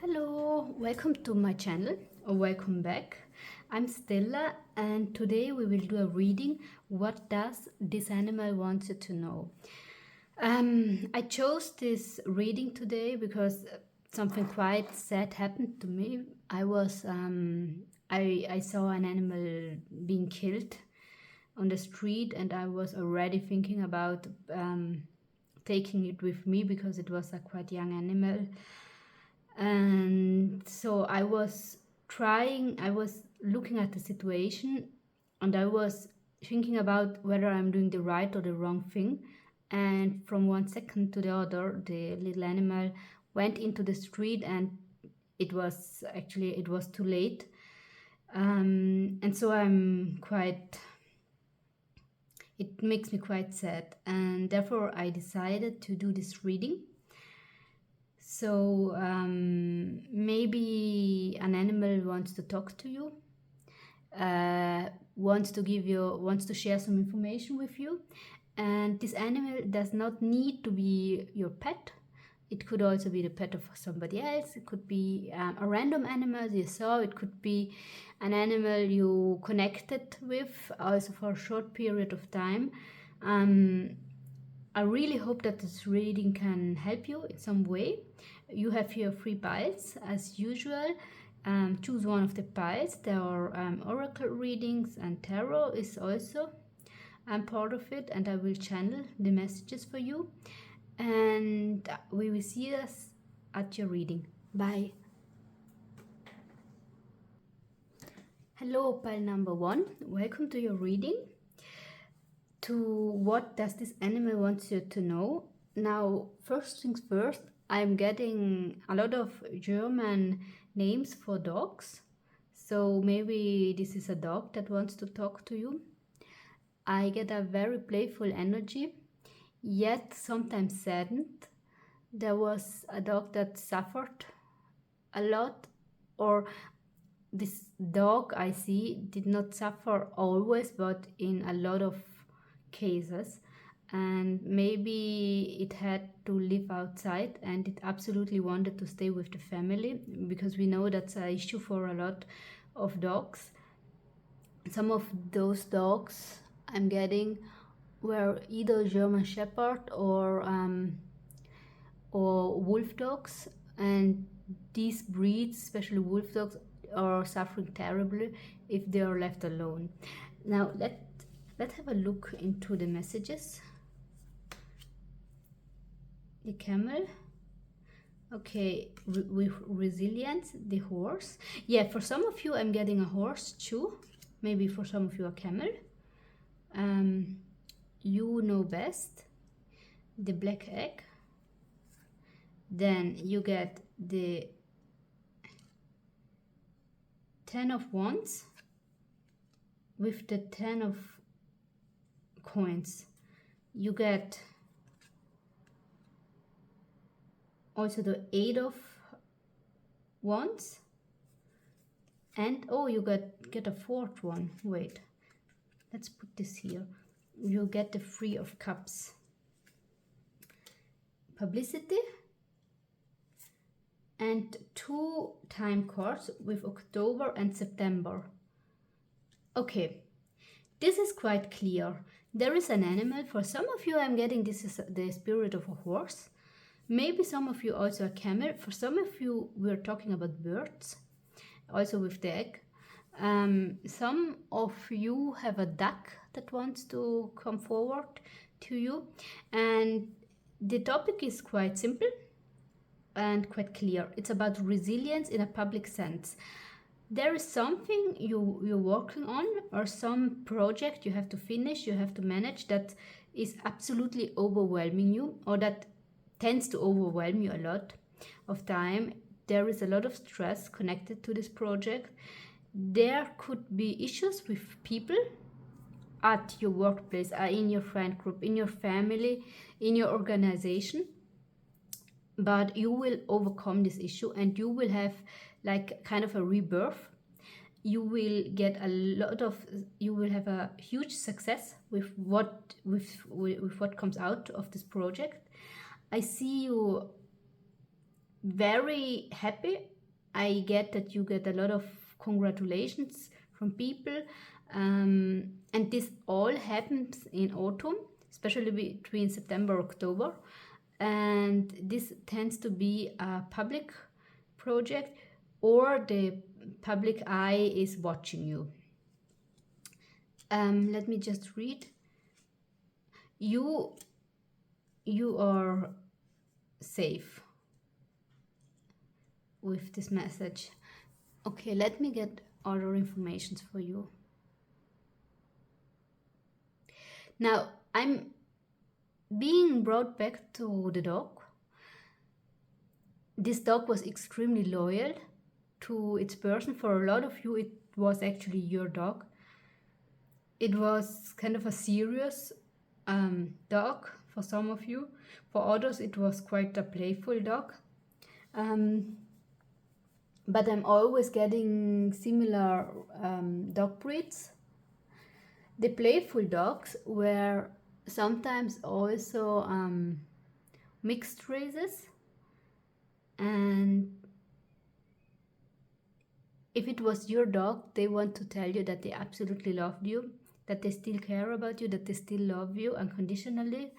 Hello, welcome to my channel or welcome back. I'm Stella and today we will do a reading. What does this animal want you to know? I chose this reading today because something quite sad happened to me. I saw an animal being killed on the street and I was already thinking about taking it with me because it was a quite young animal. And so I was looking at the situation and I was thinking about whether I'm doing the right or the wrong thing. And from one second to the other, the little animal went into the street and it was too late. And so it makes me quite sad. And therefore I decided to do this reading. So maybe an animal wants to talk to you, wants to share some information with you, and this animal does not need to be your pet. It could also be the pet of somebody else. It could be a random animal you saw. It could be an animal you connected with, also for a short period of time. I really hope that this reading can help you in some way. You have here 3 piles as usual. Choose one of the piles. There are oracle readings and tarot is also part of it, and I will channel the messages for you. And we will see us at your reading. Bye. Hello, pile number 1. Welcome to your reading. To what does this animal want you to know? Now, first things first, I'm getting a lot of German names for dogs. So maybe this is a dog that wants to talk to you. I get a very playful energy, yet sometimes saddened. There was a dog that suffered a lot, or this dog I see did not suffer always, but in a lot of cases, and maybe it had to live outside and it absolutely wanted to stay with the family, because we know that's an issue for a lot of dogs. Some of those dogs I'm getting were either German Shepherd or wolf dogs, and these breeds, especially wolf dogs, are suffering terribly if they are left alone. Now let's have a look into the messages. The camel. Okay, with resilience, the horse. Yeah, for some of you I'm getting a horse too. Maybe for some of you a camel. You know best. The black egg. Then you get the 10 of wands with the 10 of coins. You get also the 8 of wands, and oh, you get a 4th one. Wait, let's put this here. You get the 3 of cups. Publicity, and 2 time cards with October and September. Okay, this is quite clear. There is an animal. For some of you I'm getting this is the spirit of a horse. Maybe some of you also a camel. For some of you we're talking about birds, also with the egg. Some of you have a duck that wants to come forward to you, and the topic is quite simple and quite clear. It's about resilience in a public sense. There is something you're working on, or some project you have to finish, you have to manage, that is absolutely overwhelming you, or that tends to overwhelm you a lot of time. There is a lot of stress connected to this project. There could be issues with people at your workplace, in your friend group, in your family, in your organization. But you will overcome this issue and you will have like kind of a rebirth. You will get you will have a huge success with what comes out of this project. I see you very happy. I get that you get a lot of congratulations from people, and this all happens in autumn, especially between September and October, and this tends to be a public project, or the public eye is watching you. Let me just read. You are safe with this message. Okay, let me get other informations for you. Now, I'm being brought back to the dog. This dog was extremely loyal to its person. For a lot of you, it was actually your dog. It was kind of a serious dog for some of you. For others, it was quite a playful dog. But I'm always getting similar dog breeds. The playful dogs were sometimes also mixed races, and if it was your dog, they want to tell you that they absolutely loved you, that they still care about you, that they still love you unconditionally,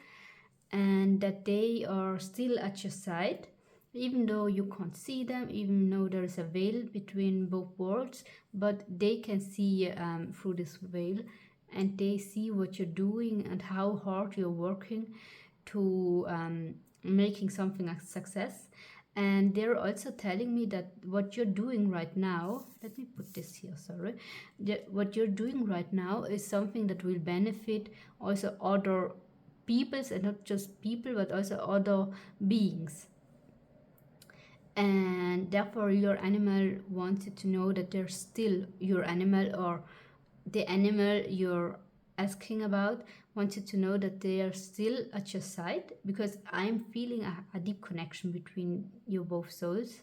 and that they are still at your side, even though you can't see them, even though there is a veil between both worlds, but they can see through this veil, and they see what you're doing and how hard you're working to making something a success. And they're also telling me that what you're doing right now, let me put this here, sorry, what you're doing right now is something that will benefit also other peoples, and not just people, but also other beings. And therefore your animal wants you to know that they're still your animal, or the animal you're asking about wants you to know that they are still at your side, because I'm feeling a deep connection between you both souls,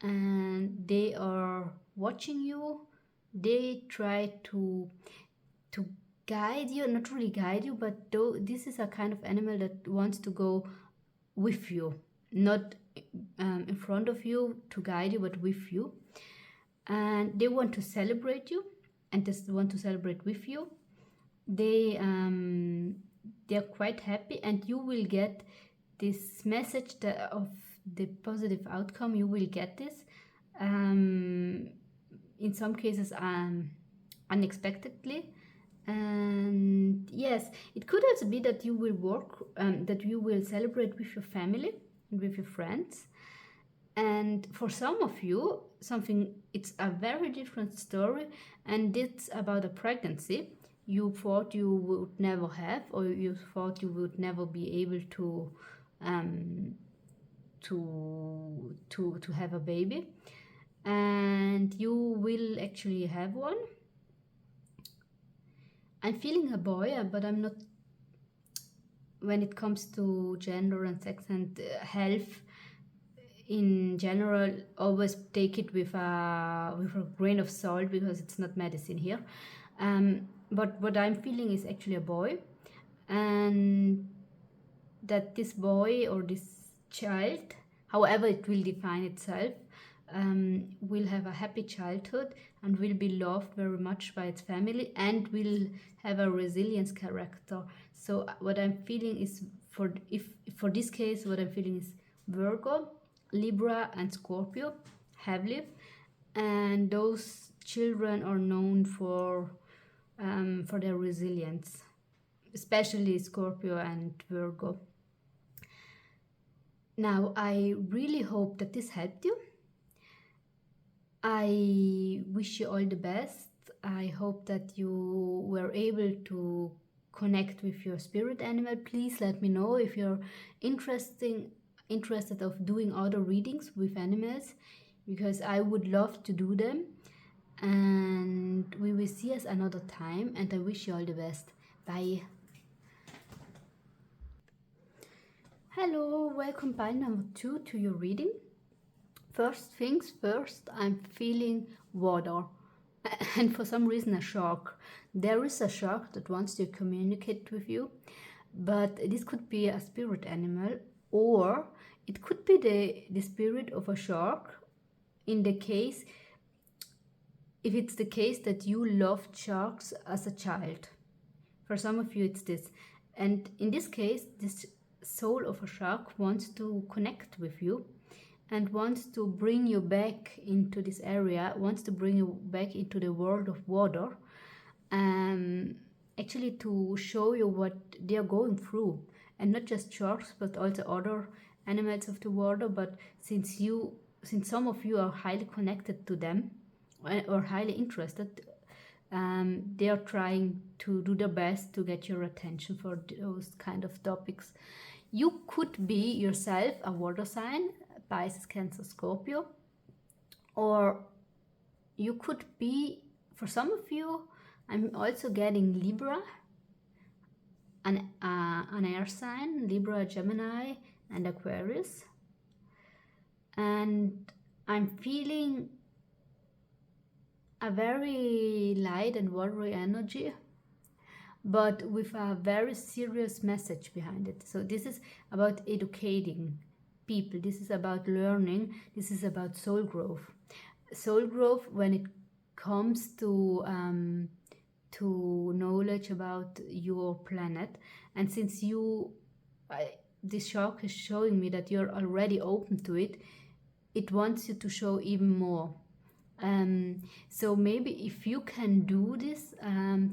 and they are watching you. They try to guide you, not really guide you, but though this is a kind of animal that wants to go with you, not in front of you to guide you, but with you. And they want to celebrate you, and they want to celebrate with you. They're quite happy, and you will get this message of the positive outcome. You will get this in some cases unexpectedly. And yes, it could also be that you will work, that you will celebrate with your family and with your friends. And for some of you, it's a very different story, and it's about a pregnancy you thought you would never have, or you thought you would never be able to have a baby, and you will actually have one. I'm feeling a boy, but I'm not. When it comes to gender and sex and health in general, always take it with a grain of salt, because it's not medicine here. But what I'm feeling is actually a boy, and that this boy or this child, however it will define itself, will have a happy childhood and will be loved very much by its family, and will have a resilience character. So what I'm feeling is, for this case, what I'm feeling is Virgo, Libra and Scorpio heavily, and those children are known for their resilience, especially Scorpio and Virgo. Now, I really hope that this helped you. I wish you all the best. I hope that you were able to connect with your spirit animal. Please let me know if you're interested of doing other readings with animals, because I would love to do them. And we will see us another time, and I wish you all the best. Bye. Hello, welcome pile number 2 to your reading. First things first, I'm feeling water, and for some reason a shark. There is a shark that wants to communicate with you, but this could be a spirit animal, or it could be the spirit of a shark, in the case, if it's the case that you loved sharks as a child. For some of you it's this, and in this case this soul of a shark wants to connect with you and wants to bring you back into this area, wants to bring you back into the world of water, actually to show you what they are going through. And not just sharks, but also other animals of the water. But since some of you are highly connected to them or highly interested, they are trying to do their best to get your attention for those kind of topics. You could be yourself a water sign, Pisces, Cancer, Scorpio, or you could be, for some of you, I'm also getting Libra, an air sign, Libra, Gemini, and Aquarius. And I'm feeling a very light and watery energy, but with a very serious message behind it. So this is about educating people. This is about learning. This is about soul growth. Soul growth when it comes to knowledge about your planet. And since this shark is showing me that you're already open to it, it wants you to show even more. So maybe if you can do this,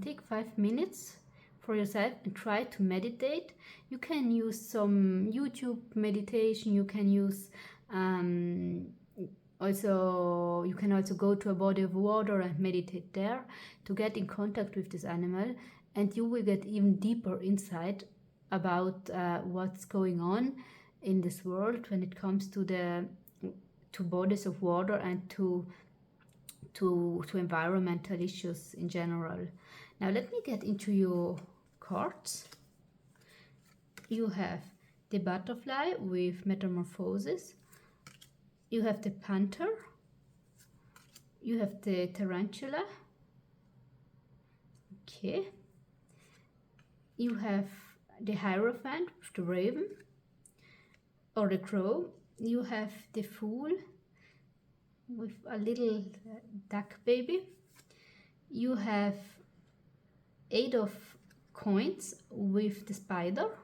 take 5 minutes for yourself and try to meditate. You can use some YouTube meditation. You can use you can also go to a body of water and meditate there to get in contact with this animal, and you will get even deeper insight about what's going on in this world when it comes to bodies of water and to environmental issues in general. Now let me get into your cards. You have the butterfly with metamorphosis. You have the panther. You have the tarantula. Okay. You have the hierophant with the raven or the crow. You have the fool with a little duck baby. You have 8 of coins with the spider.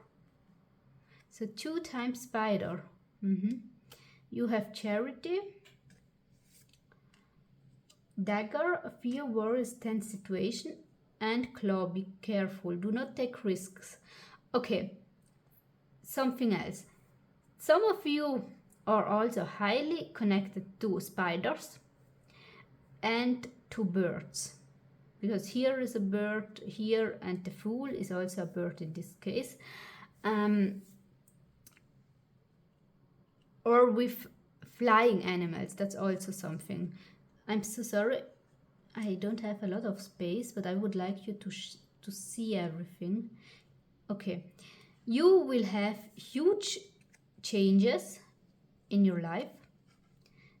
So 2 times spider. You have charity, dagger, fear, worries, tense situation, and claw, be careful, do not take risks. Okay, something else. Some of you are also highly connected to spiders and to birds, because here is a bird here, and the fool is also a bird in this case. Or with flying animals, that's also something. I'm so sorry, I don't have a lot of space, but I would like you to see everything. Okay, you will have huge changes in your life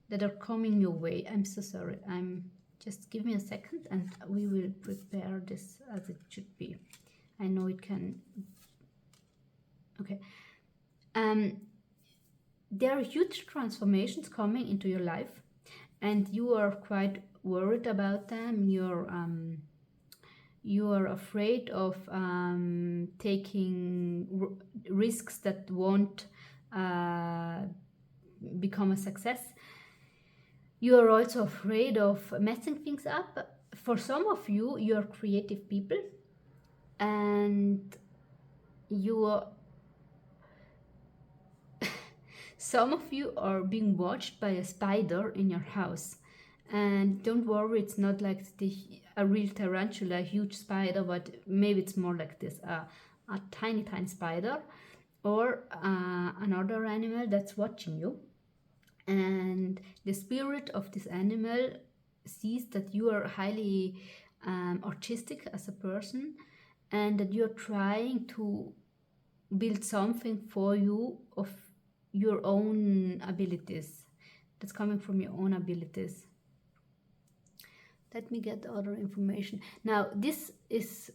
that are coming your way. I'm so sorry, just give me a second and we will prepare this as it should be. I know it can. Okay. There are huge transformations coming into your life, and you are quite worried about them. You are afraid of taking risks that won't become a success. You are also afraid of messing things up. For some of you, you are creative people, and some of you are being watched by a spider in your house. And don't worry, it's not like a real tarantula, a huge spider, but maybe it's more like this, a tiny spider, or another animal that's watching you. And the spirit of this animal sees that you are highly artistic as a person, and that you're trying to build something for you of your own abilities, that's coming from your own abilities. Let me get other information. Now, this is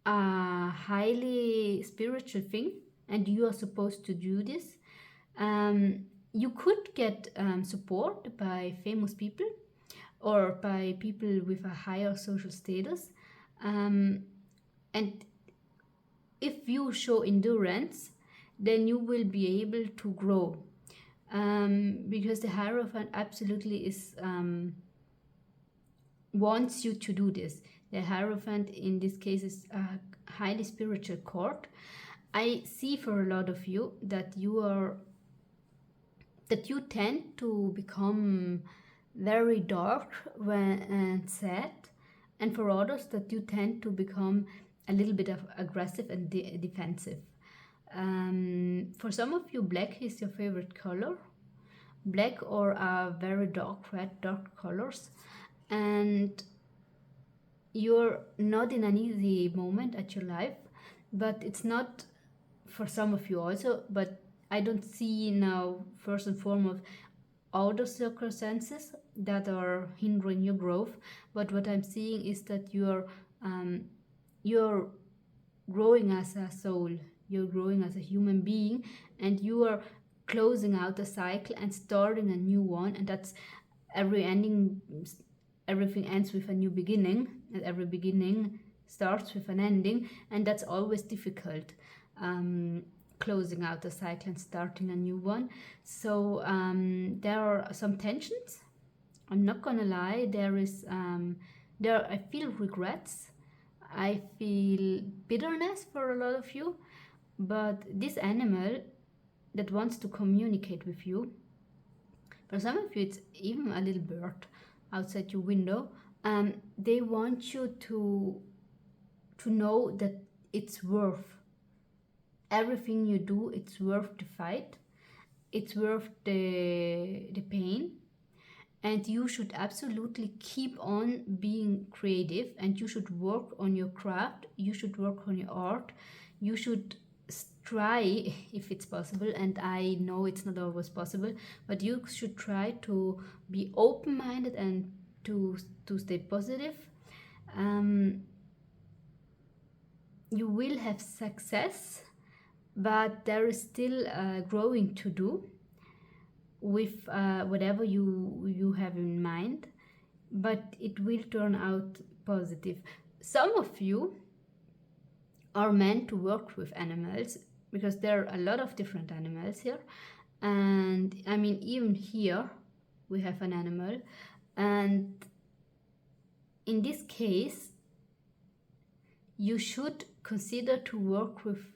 a highly spiritual thing, and you are supposed to do this. You could get support by famous people or by people with a higher social status. And if you show endurance, then you will be able to grow. Because the Hierophant absolutely is wants you to do this. The Hierophant in this case is a highly spiritual court. I see for a lot of you that you tend to become very dark and sad, and for others that you tend to become a little bit of aggressive and defensive. For some of you, black is your favorite color, black or a very dark red, dark colors, and you're not in an easy moment at your life, but it's not for some of you also, but I don't see now first and foremost outer circumstances that are hindering your growth, but what I'm seeing is that you're growing as a soul, you're growing as a human being, and you are closing out a cycle and starting a new one, and that's everything ends with a new beginning, and every beginning starts with an ending, and that's always difficult, closing out a cycle and starting a new one. So there are some tensions. I'm not gonna lie, I feel regrets, I feel bitterness for a lot of you, but this animal that wants to communicate with you, for some of you it's even a little bird outside your window, they want you to know that it's worth everything you do, it's worth the fight, it's worth the pain, and you should absolutely keep on being creative, and you should work on your craft, you should work on your art, you should try, if it's possible, and I know it's not always possible, but you should try to be open-minded and to stay positive. You will have success, but there is still growing to do with whatever you have in mind, but it will turn out positive. Some of you are meant to work with animals, because there are a lot of different animals here, and I mean, even here we have an animal, and in this case you should consider to work with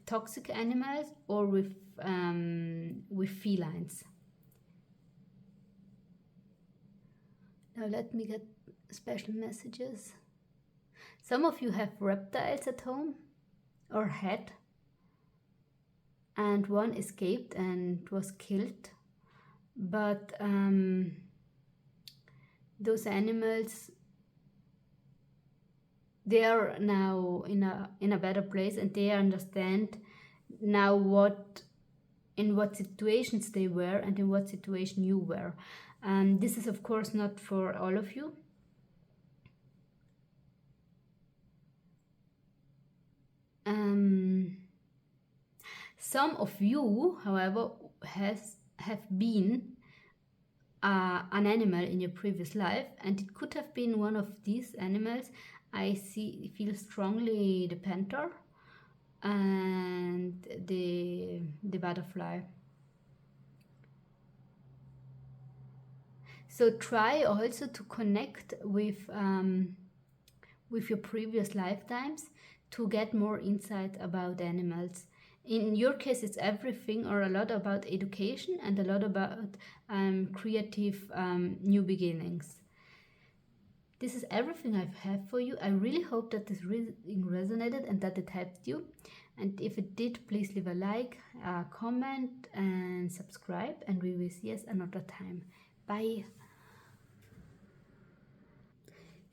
toxic animals or with felines. Now let me get special messages. Some of you have reptiles at home or had, and one escaped and was killed, but those animals, they are now in a better place, and they understand now in what situations they were and in what situation you were. This is of course not for all of you. Some of you, however, have been an animal in your previous life, and it could have been one of these animals. I feel strongly the panther and the butterfly. So try also to connect with your previous lifetimes to get more insight about animals. In your case, it's everything or a lot about education and a lot about creative new beginnings. This is everything I have for you. I really hope that this reading resonated and that it helped you. And if it did, please leave a like, a comment, and subscribe. And we will see us another time. Bye.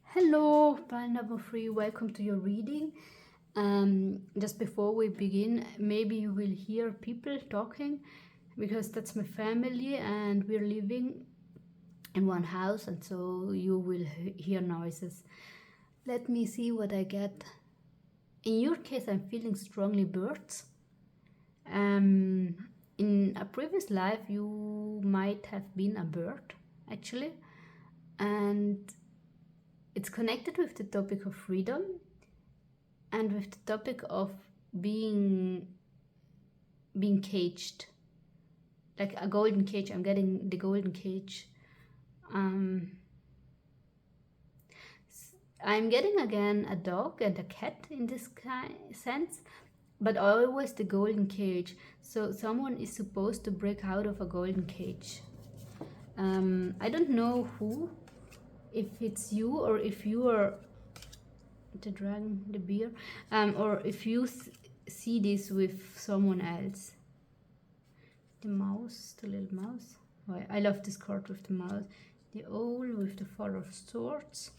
Hello, pile number 3. Welcome to your reading. Just before we begin, maybe you will hear people talking, because that's my family and we're living in one house, and so you will hear noises. Let me see what I get. In your case, I'm feeling strongly birds. in a previous life you might have been a bird, actually, and it's connected with the topic of freedom and with the topic of being caged, like a golden cage. I'm getting the golden cage. I'm getting again a dog and a cat in this sense, but always the golden cage. So someone is supposed to break out of a golden cage. I don't know who, if it's you or if you are the dragon, the beer, or if you see this with someone else. The mouse, the little mouse. Oh, I love this card with the mouse. The owl with the Four of Swords.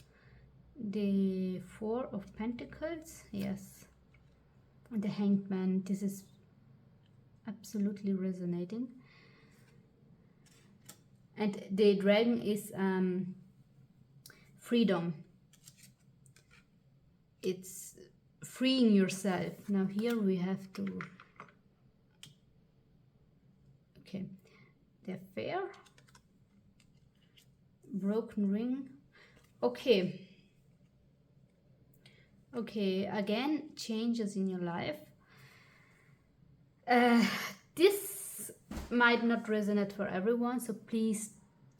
The Four of Pentacles, yes. And the Hanged Man. This is absolutely resonating. And the dragon is freedom. It's freeing yourself. Now here we have to, okay, the Affair, broken ring. Okay, again, changes in your life. This might not resonate for everyone, so please,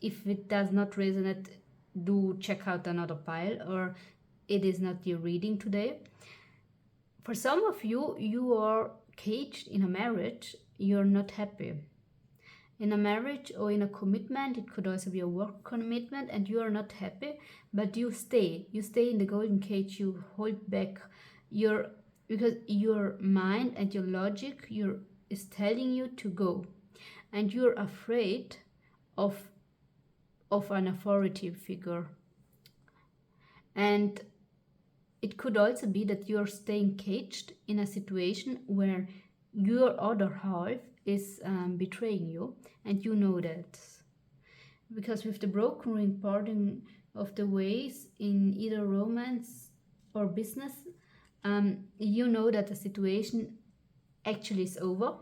if it does not resonate, do check out another pile, or it is not your reading today. For some of you, you are caged in a marriage, you're not happy. In a marriage or in a commitment, it could also be a work commitment, and you are not happy, but you stay in the golden cage. You hold back because your mind and your logic is telling you to go, and you're afraid of an authority figure. And it could also be that you're staying caged in a situation where your other half is betraying you, and you know that. Because with the broken ring, parting of the ways in either romance or business, you know that the situation actually is over,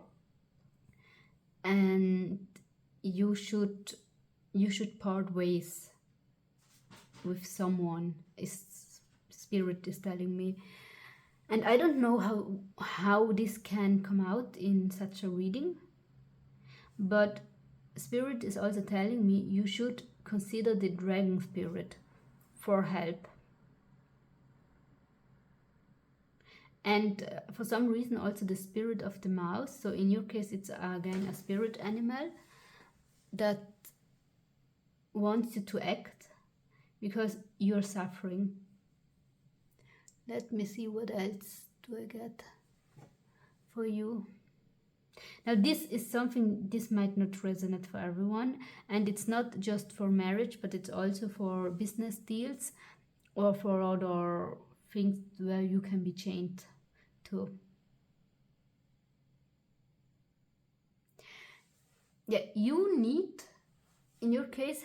and you should part ways with someone. Spirit is telling me. And I don't know how this can come out in such a reading, but Spirit is also telling me you should consider the dragon spirit for help. And for some reason also the spirit of the mouse. So in your case it's again a spirit animal that wants you to act because you're suffering. Let me see what else do I get for you. Now this is something, this might not resonate for everyone, and it's not just for marriage, but it's also for business deals or for other things where you can be chained to. Yeah, you need, in your case,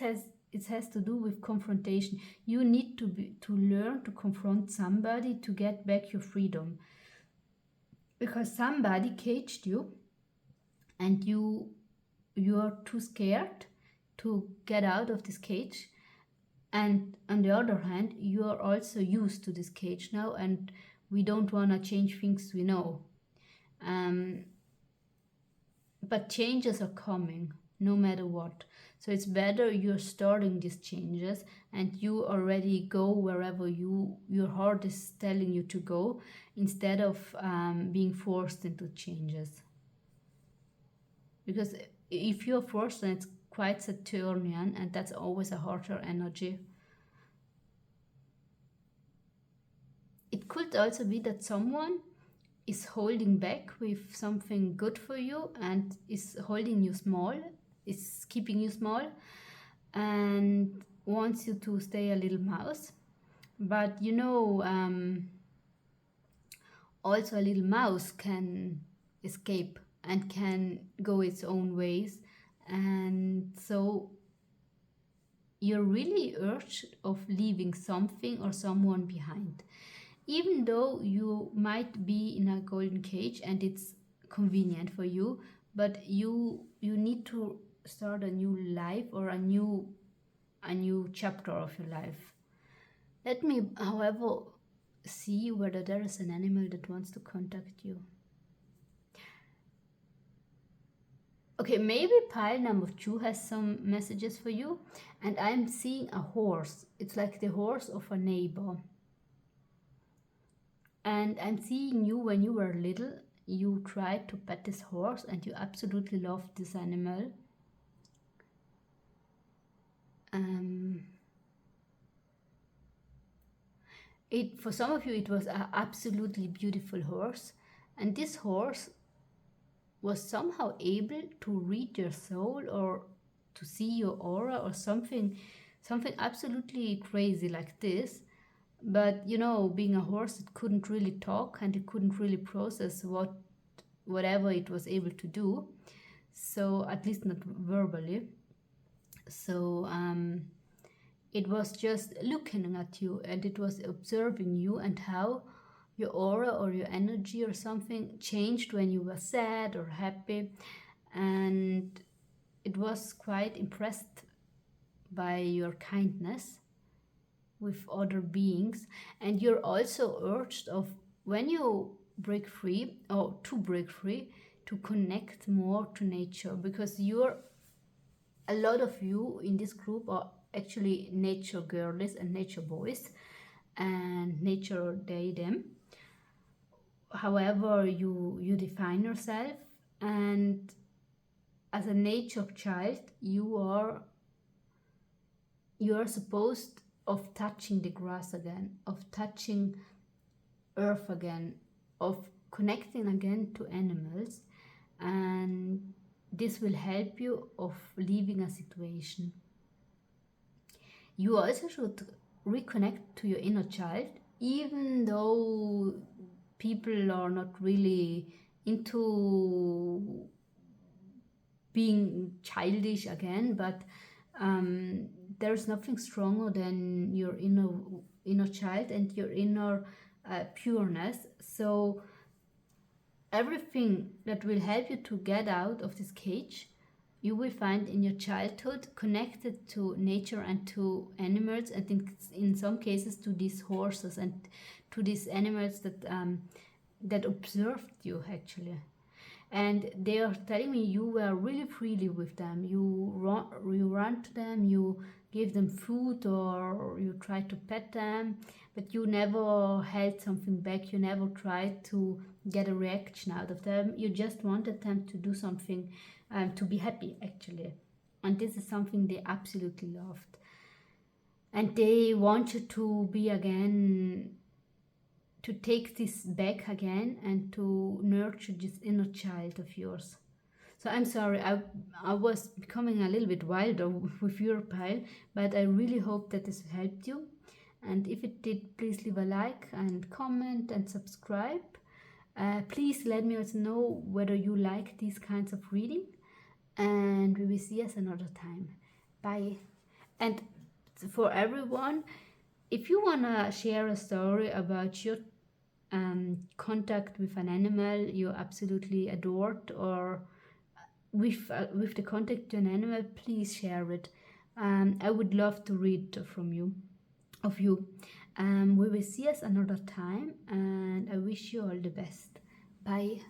it has to do with confrontation. You need to learn to confront somebody to get back your freedom, because somebody caged you and you are too scared to get out of this cage. And on the other hand, you are also used to this cage now, and we don't want to change things we know. But changes are coming no matter what. So it's better you're starting these changes and you already go wherever your heart is telling you to go, instead of being forced into changes. Because if you're forced, then it's quite Saturnian, and that's always a harder energy. It could also be that someone is holding back with something good for you and is holding you small, is keeping you small, and wants you to stay a little mouse. But also a little mouse can escape and can go its own ways, and so you're really urged of leaving something or someone behind, even though you might be in a golden cage and it's convenient for you. but you need to start a new life, or a new chapter of your life. Let me, however, see whether there is an animal that wants to contact you. Okay, maybe pile number 2 has some messages for you, and I'm seeing a horse. It's like the horse of a neighbor. And I'm seeing you when you were little, you tried to pet this horse and you absolutely loved this animal. For some of you, it was an absolutely beautiful horse, and this horse was somehow able to read your soul, or to see your aura, or something absolutely crazy like this. But being a horse, it couldn't really talk, and it couldn't really process whatever it was able to do, so at least not verbally. So it was just looking at you, and it was observing you, and how your aura or your energy or something changed when you were sad or happy. And it was quite impressed by your kindness with other beings. And you're also urged of, when you break free, or to break free, to connect more to nature, because a lot of you in this group are actually nature girlies and nature boys, and nature they them, however you define yourself. And as a nature child, you are supposed of touching the grass again, of touching earth again, of connecting again to animals, and this will help you of leaving a situation. You also should reconnect to your inner child, even though people are not really into being childish again, but there's nothing stronger than your inner child and your inner pureness. So everything that will help you to get out of this cage, you will find in your childhood, connected to nature and to animals, and in some cases to these horses and to these animals that observed you actually. And they are telling me you were really freely with them. You ran to them, you gave them food, or you tried to pet them, but you never held something back. You never tried to get a reaction out of them. You just wanted them to do something, to be happy actually. And this is something they absolutely loved. And they want you to be again, to take this back again, and to nurture this inner child of yours. So I'm sorry, I was becoming a little bit wilder with your pile, but I really hope that this helped you. And if it did, please leave a like and comment and subscribe. Please let me also know whether you like these kinds of reading, and we will see us another time. Bye. And for everyone, if you want to share a story about your contact with an animal you absolutely adored, or with the contact to an animal, please share it. I would love to read from you. We will see us another time, and I wish you all the best. Bye.